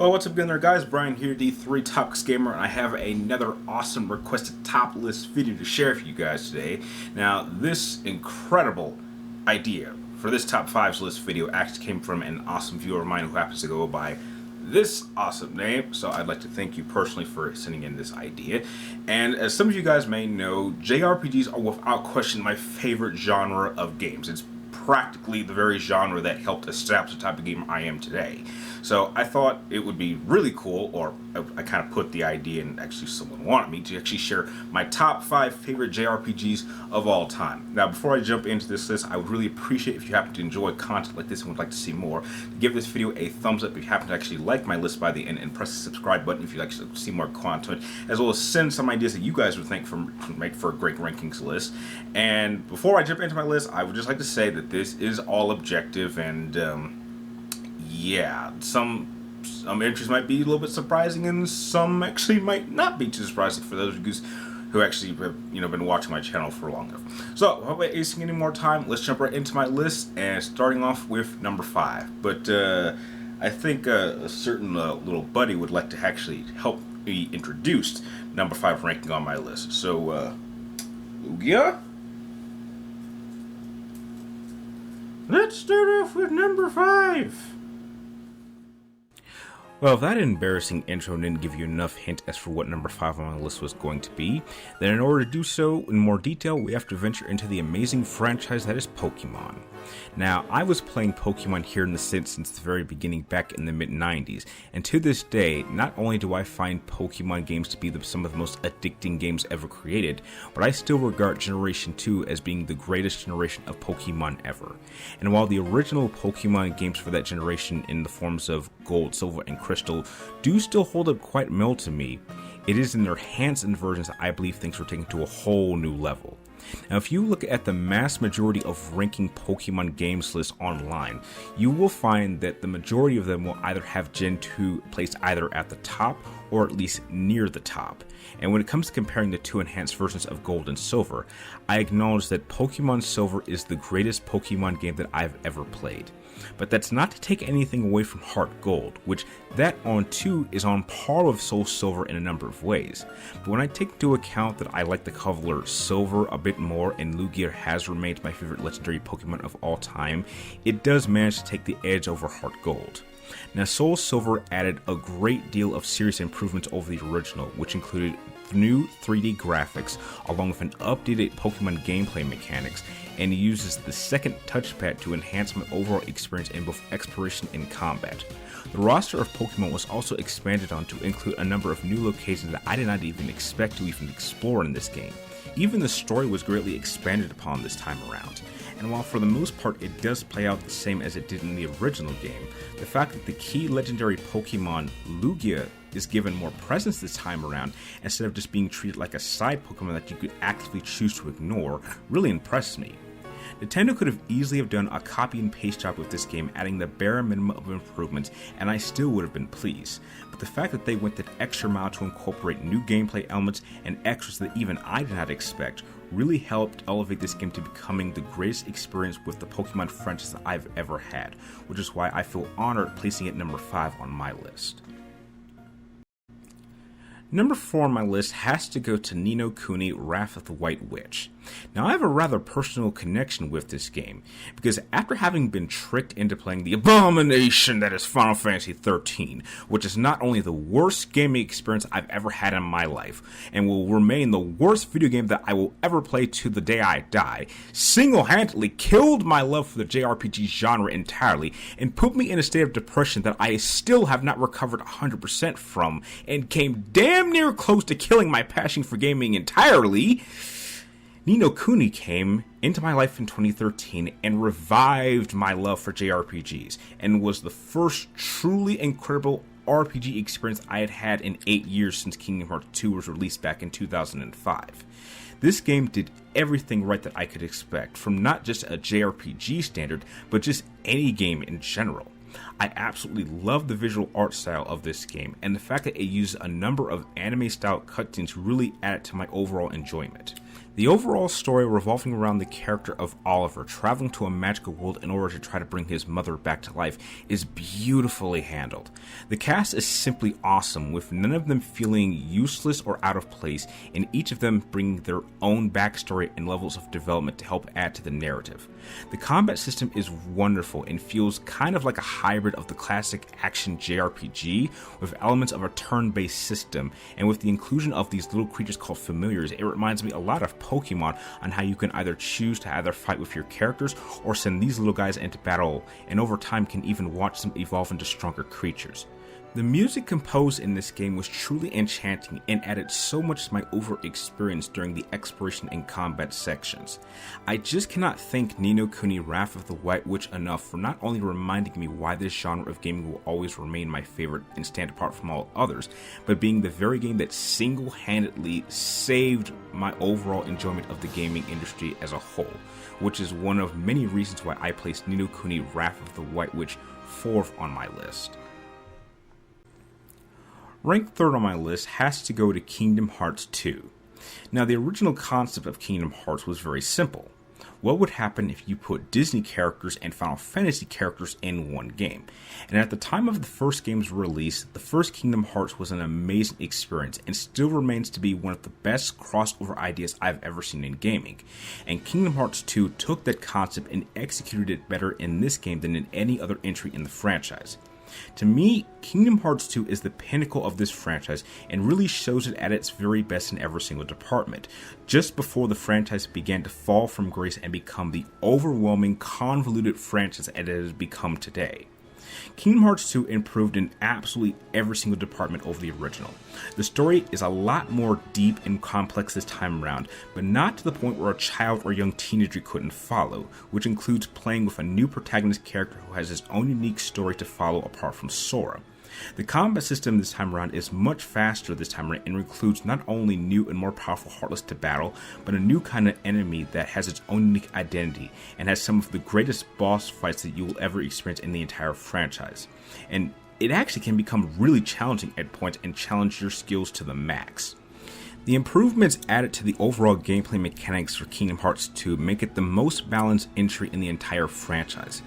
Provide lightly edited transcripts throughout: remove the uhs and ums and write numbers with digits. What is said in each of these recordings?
Well, what's up again there, guys? Brian here, the 3 Topics Gamer, and I have another awesome requested top list video to share for you guys today. Now, this incredible idea for this top 5s list video actually came from an awesome viewer of mine who happens to go by this awesome name, so I'd like to thank you personally for sending in this idea. And as some of you guys may know, JRPGs are without question my favorite genre of games. It's practically the very genre that helped establish the type of game I am today. So I thought it would be really cool, or I kind of put the idea, and actually someone wanted me to actually share my top 5 favorite JRPGs of all time. Now, before I jump into this list, I would really appreciate if you happen to enjoy content like this and would like to see more, give this video a thumbs up if you happen to actually like my list by the end, and press the subscribe button if you'd like to see more content, as well as send some ideas that you guys would think make for a great rankings list. And before I jump into my list, I would just like to say that this is all objective, and yeah, some entries might be a little bit surprising, and some actually might not be too surprising for those of you who actually have been watching my channel for long enough. So, without wasting any more time, let's jump right into my list, and starting off with number 5. But I think a certain little buddy would like to actually help me introduce number 5 ranking on my list. So, yeah. Let's start off with number 5. Well, if that embarrassing intro didn't give you enough hint as for what number 5 on my list was going to be, then in order to do so in more detail, we have to venture into the amazing franchise that is Pokemon. Now, I was playing Pokemon here in the since the very beginning back in the mid-90s, and to this day, not only do I find Pokemon games to be some of the most addicting games ever created, but I still regard Generation 2 as being the greatest generation of Pokemon ever. And while the original Pokemon games for that generation in the forms of Gold, Silver, and Crystal do still hold up quite well to me, it is in their enhanced versions that I believe things were taken to a whole new level. Now, if you look at the mass majority of ranking Pokemon games lists online, you will find that the majority of them will either have Gen 2 placed either at the top or at least near the top. And when it comes to comparing the two enhanced versions of Gold and Silver, I acknowledge that Pokemon Silver is the greatest Pokemon game that I've ever played. But that's not to take anything away from Heart Gold, which that on too is on par with Soul Silver in a number of ways. But when I take into account that I like the color Silver a bit more and Lugia has remained my favorite legendary Pokemon of all time, it does manage to take the edge over Heart Gold. Now, Soul Silver added a great deal of serious improvements over the original, which included new 3D graphics along with an updated Pokemon gameplay mechanics, and uses the second touchpad to enhance my overall experience in both exploration and combat. The roster of Pokemon was also expanded on to include a number of new locations that I did not even expect to even explore in this game. Even the story was greatly expanded upon this time around. And while for the most part it does play out the same as it did in the original game, the fact that the key legendary Pokemon, Lugia, is given more presence this time around instead of just being treated like a side Pokemon that you could actively choose to ignore really impressed me. Nintendo could have easily have done a copy and paste job with this game, adding the bare minimum of improvements, and I still would have been pleased. But the fact that they went that extra mile to incorporate new gameplay elements and extras that even I did not expect really helped elevate this game to becoming the greatest experience with the Pokemon franchise that I've ever had, which is why I feel honored placing it number 5 on my list. Number 4 on my list has to go to Ninokuni Wrath of the White Witch. Now, I have a rather personal connection with this game, because after having been tricked into playing the abomination that is Final Fantasy XIII, which is not only the worst gaming experience I've ever had in my life, and will remain the worst video game that I will ever play to the day I die, single-handedly killed my love for the JRPG genre entirely, and put me in a state of depression that I still have not recovered 100% from, and came damn near close to killing my passion for gaming entirely, Ninokuni came into my life in 2013 and revived my love for JRPGs, and was the first truly incredible RPG experience I had had in 8 years since Kingdom Hearts 2 was released back in 2005. This game did everything right that I could expect, from not just a JRPG standard, but just any game in general. I absolutely love the visual art style of this game, and the fact that it uses a number of anime-style cutscenes really added to my overall enjoyment. The overall story revolving around the character of Oliver traveling to a magical world in order to try to bring his mother back to life is beautifully handled. The cast is simply awesome, with none of them feeling useless or out of place, and each of them bringing their own backstory and levels of development to help add to the narrative. The combat system is wonderful and feels kind of like a hybrid of the classic action JRPG with elements of a turn-based system, and with the inclusion of these little creatures called familiars, it reminds me a lot of Pokemon on how you can either choose to either fight with your characters or send these little guys into battle, and over time can even watch them evolve into stronger creatures. The music composed in this game was truly enchanting and added so much to my overall experience during the exploration and combat sections. I just cannot thank Ninokuni Wrath of the White Witch enough for not only reminding me why this genre of gaming will always remain my favorite and stand apart from all others, but being the very game that single-handedly saved my overall enjoyment of the gaming industry as a whole, which is one of many reasons why I placed Ninokuni Wrath of the White Witch 4th on my list. Ranked 3rd on my list has to go to Kingdom Hearts 2. Now, the original concept of Kingdom Hearts was very simple. What would happen if you put Disney characters and Final Fantasy characters in one game? And at the time of the first game's release, the first Kingdom Hearts was an amazing experience and still remains to be one of the best crossover ideas I've ever seen in gaming. And Kingdom Hearts 2 took that concept and executed it better in this game than in any other entry in the franchise. To me, Kingdom Hearts 2 is the pinnacle of this franchise and really shows it at its very best in every single department, just before the franchise began to fall from grace and become the overwhelming, convoluted franchise that it has become today. Kingdom Hearts 2 improved in absolutely every single department over the original. The story is a lot more deep and complex this time around, but not to the point where a child or young teenager couldn't follow, which includes playing with a new protagonist character who has his own unique story to follow apart from Sora. The combat system this time around is much faster this time around and includes not only new and more powerful Heartless to battle, but a new kind of enemy that has its own unique identity and has some of the greatest boss fights that you will ever experience in the entire franchise. And it actually can become really challenging at points and challenge your skills to the max. The improvements added to the overall gameplay mechanics for Kingdom Hearts 2 make it the most balanced entry in the entire franchise.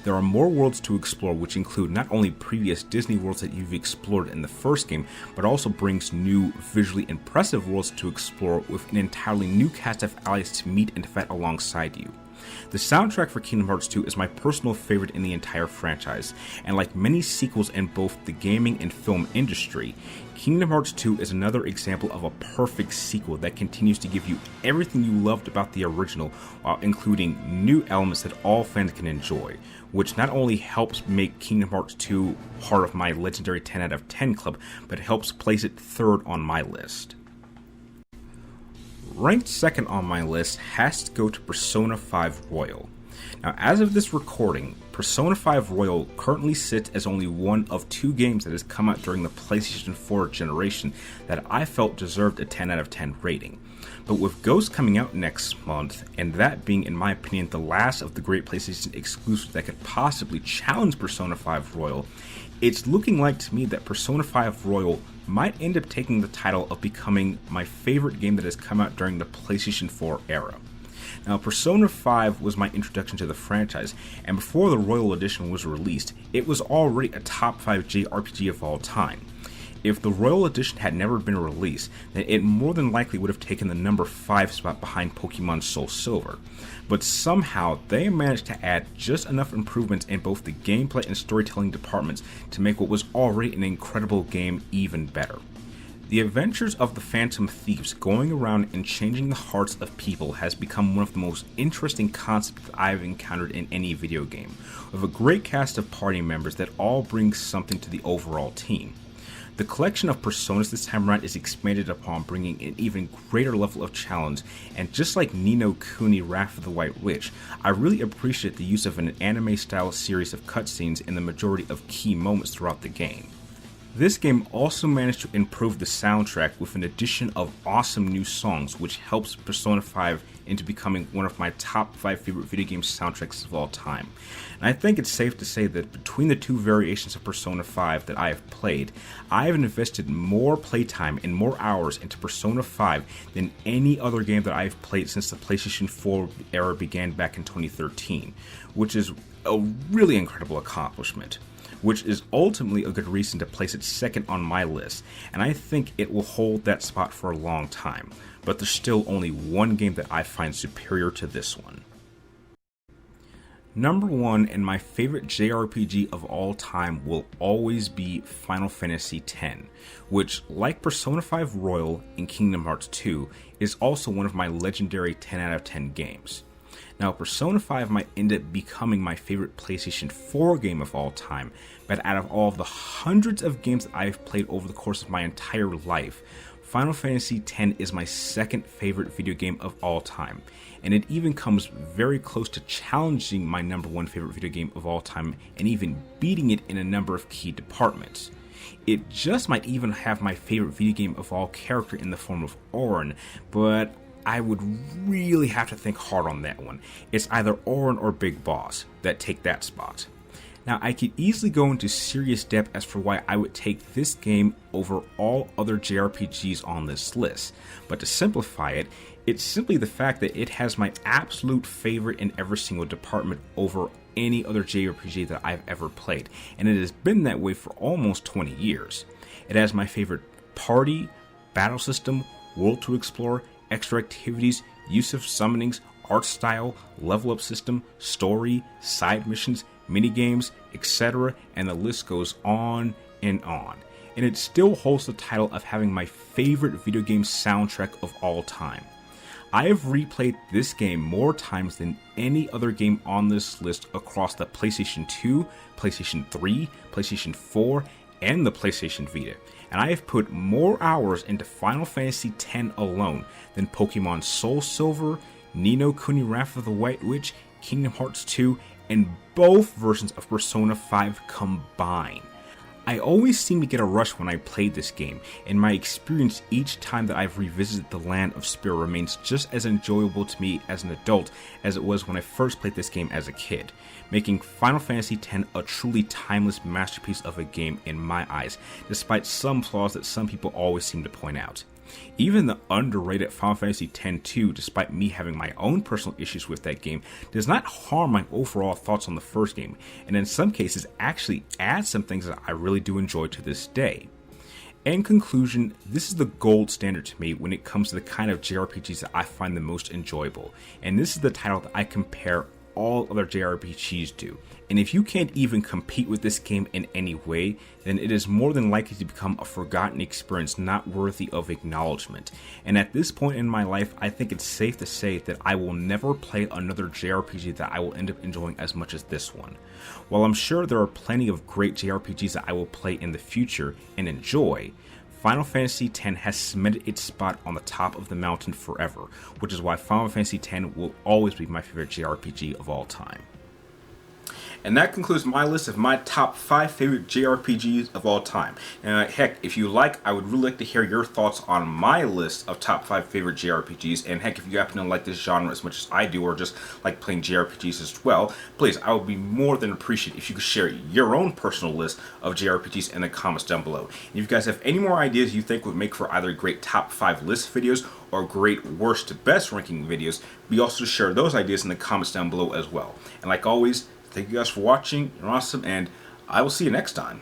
There are more worlds to explore, which include not only previous Disney worlds that you've explored in the first game, but also brings new, visually impressive worlds to explore with an entirely new cast of allies to meet and fight alongside you. The soundtrack for Kingdom Hearts 2 is my personal favorite in the entire franchise, and like many sequels in both the gaming and film industry, Kingdom Hearts 2 is another example of a perfect sequel that continues to give you everything you loved about the original while including new elements that all fans can enjoy, which not only helps make Kingdom Hearts 2 part of my legendary 10 out of 10 club, but helps place it 3rd on my list. Ranked 2nd on my list has to go to Persona 5 Royal. Now, as of this recording, Persona 5 Royal currently sits as only one of 2 games that has come out during the PlayStation 4 generation that I felt deserved a 10 out of 10 rating. But with Ghost coming out next month, and that being, in my opinion, the last of the great PlayStation exclusives that could possibly challenge Persona 5 Royal, it's looking like to me that Persona 5 Royal might end up taking the title of becoming my favorite game that has come out during the PlayStation 4 era. Now, Persona 5 was my introduction to the franchise, and before the Royal Edition was released, it was already a top 5 JRPG of all time. If the Royal Edition had never been released, then it more than likely would have taken the number 5 spot behind Pokemon Soul Silver. But somehow, they managed to add just enough improvements in both the gameplay and storytelling departments to make what was already an incredible game even better. The adventures of the Phantom Thieves going around and changing the hearts of people has become one of the most interesting concepts that I've encountered in any video game, with a great cast of party members that all bring something to the overall team. The collection of personas this time around is expanded upon, bringing an even greater level of challenge, and just like Ninokuni Wrath of the White Witch, I really appreciate the use of an anime-style series of cutscenes in the majority of key moments throughout the game. This game also managed to improve the soundtrack with an addition of awesome new songs, which helps Persona 5 into becoming one of my top 5 favorite video game soundtracks of all time. And I think it's safe to say that between the two variations of Persona 5 that I have played, I have invested more playtime and more hours into Persona 5 than any other game that I've played since the PlayStation 4 era began back in 2013, which is a really incredible accomplishment, which is ultimately a good reason to place it second on my list, and I think it will hold that spot for a long time, but there's still only one game that I find superior to this one. Number 1 and my favorite JRPG of all time will always be Final Fantasy X, which, like Persona 5 Royal and Kingdom Hearts 2, is also one of my legendary 10 out of 10 games. Now, Persona 5 might end up becoming my favorite PlayStation 4 game of all time, but out of all of the hundreds of games that I've played over the course of my entire life, Final Fantasy X is my second favorite video game of all time, and it even comes very close to challenging my number 1 favorite video game of all time and even beating it in a number of key departments. It just might even have my favorite video game of all character in the form of Auron, but I would really have to think hard on that one. It's either Auron or Big Boss that take that spot. Now, I could easily go into serious depth as for why I would take this game over all other JRPGs on this list, but to simplify it, it's simply the fact that it has my absolute favorite in every single department over any other JRPG that I've ever played, and it has been that way for almost 20 years. It has my favorite party, battle system, world to explore, extra activities, use of summonings, art style, level up system, story, side missions, minigames, etc., and the list goes on and on. And it still holds the title of having my favorite video game soundtrack of all time. I have replayed this game more times than any other game on this list across the PlayStation 2, PlayStation 3, PlayStation 4, and the PlayStation Vita, and I have put more hours into Final Fantasy X alone than Pokemon Soul Silver, Ninokuni Wrath of the White Witch, Kingdom Hearts 2, and both versions of Persona 5 combined. I always seem to get a rush when I play this game, and my experience each time that I've revisited the Land of Spirit remains just as enjoyable to me as an adult as it was when I first played this game as a kid, making Final Fantasy X a truly timeless masterpiece of a game in my eyes, despite some flaws that some people always seem to point out. Even the underrated Final Fantasy X-2, despite me having my own personal issues with that game, does not harm my overall thoughts on the first game, and in some cases actually adds some things that I really do enjoy to this day. In conclusion, this is the gold standard to me when it comes to the kind of JRPGs that I find the most enjoyable, and this is the title that I compare all other JRPGs do. And if you can't even compete with this game in any way, then it is more than likely to become a forgotten experience not worthy of acknowledgement. And at this point in my life, I think it's safe to say that I will never play another JRPG that I will end up enjoying as much as this one. While I'm sure there are plenty of great JRPGs that I will play in the future and enjoy, Final Fantasy X has cemented its spot on the top of the mountain forever, which is why Final Fantasy X will always be my favorite JRPG of all time. And that concludes my list of my top 5 favorite JRPGs of all time. And heck, if you like, I would really like to hear your thoughts on my list of top 5 favorite JRPGs. And heck, if you happen to like this genre as much as I do, or just like playing JRPGs as well, please, I would be more than appreciative if you could share your own personal list of JRPGs in the comments down below. And if you guys have any more ideas you think would make for either great top 5 list videos or great worst to best ranking videos, be also to share those ideas in the comments down below as well. And like always, thank you guys for watching. You're awesome, and I will see you next time.